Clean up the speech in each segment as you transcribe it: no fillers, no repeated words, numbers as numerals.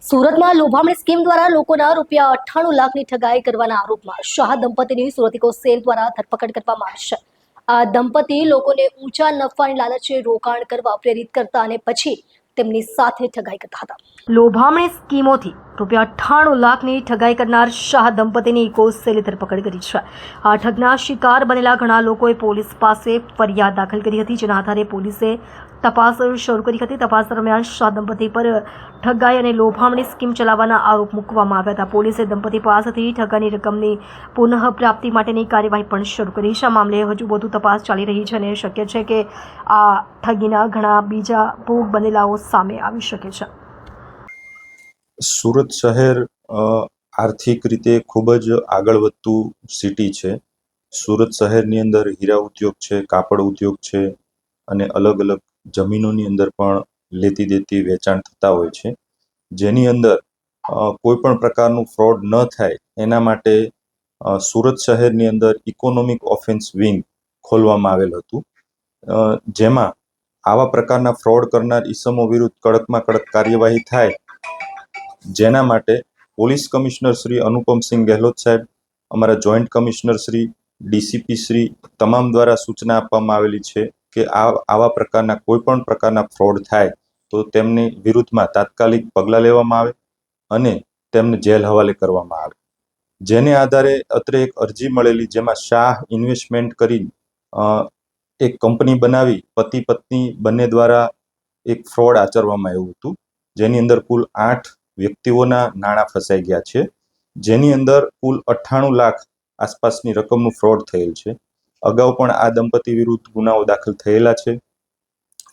સુરતમાં લોભામણી સ્કીમ દ્વારા લોકોના ₹98,00,000ની ઠગાઈ કરવાના આરોપમાં શાહ દંપતીની સુરત ઇકો સેલ દ્વારા ધરપકડ કરવામાં આવી છે। આ દંપતી લોકોને ઊંચા નફાની લાલચે રોકાણ કરવા પ્રેરિત કરતા અને પછી તેમની સાથે ઠગાઈ કરતા હતા। લોભામણી સ્કીમોથી ₹98,00,000ની ઠગાઈ કરનાર શાહ દંપતીની ઇકો સેલે ધરપકડ કરી છે। આ ઠગના શિકાર બનેલા ઘણા લોકોએ પોલીસ પાસે ફરિયાદ દાખલ કરી હતી, જેના આધારે પોલીસે તપાસ શરૂ કરી હતી। તપાસ દરમિયાન શાહ દંપતી પર ઠગાઈ અને લોભામણી સ્કીમ ચલાવવાના આરોપ મૂકવામાં આવ્યા હતા। પોલીસે દંપતી પાસેથી ઠગાની રકમની પુનઃપ્રાપ્તિ માટેની કાર્યવાહી પણ શરૂ કરી છે। આ મામલે હજુ વધુ તપાસ ચાલી રહી છે અને શક્ય છે કે આ ઠગીના ઘણા બીજા ભોગ બનેલાઓ સામે આવી શકે છે। સુરત શહેર આર્થિક રીતે ખૂબ જ આગળ વધતું સિટી છે। સુરત શહેરની અંદર હીરા ઉદ્યોગ છે, કાપડ ઉદ્યોગ છે અને અલગ અલગ જમીનોની અંદર પણ લેતી દેતી વેચાણ થતા હોય છે, જેની અંદર કોઈ પણ પ્રકારનું ફ્રોડ ન થાય એના માટે સુરત શહેરની અંદર ઇકોનોમિક ઓફેન્સ વિંગ ખોલવામાં આવેલ હતું, જેમાં આવા પ્રકારના ફ્રોડ કરનાર ઈસમો વિરુદ્ધ કડકમાં કડક કાર્યવાહી થાય, જેના માટે પોલીસ કમિશનર શ્રી અનુપમસિંહ ગેહલોત સાહેબ, અમારા joint commissioner Shri, DCP Shri તમામ દ્વારા સૂચના આપવામાં આવેલી છે કે આવા પ્રકારના કોઈ પણ પ્રકારના ફ્રોડ થાય તો તેમની વિરુદ્ધમાં તાત્કાલિક પગલાં લેવામાં આવે અને તેમને જેલ હવાલે કરવામાં આવે। જેને આધારે અત્રે એક અરજી મળેલી, જેમાં શાહ ઇન્વેસ્ટમેન્ટ કરી એક કંપની બનાવી પતિ પત્ની બંને દ્વારા એક ફ્રોડ આચરવામાં આવ્યું હતું, જેની અંદર કુલ 8 વ્યક્તિઓના નાણાં ફસાઈ ગયા છે, જેની અંદર કુલ 98 લાખ આસપાસની રકમનું ફ્રોડ થયેલ છે। અગાઉ પણ આ દંપતી વિરુદ્ધ ગુનાઓ દાખલ થયેલા છે,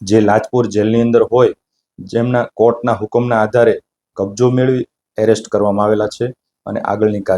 જે લાજપોર જેલની અંદર હોય, જેમના કોર્ટના હુકમના આધારે કબજો મેળવી એરેસ્ટ કરવામાં આવેલા છે અને આગળની કાર્યવાહી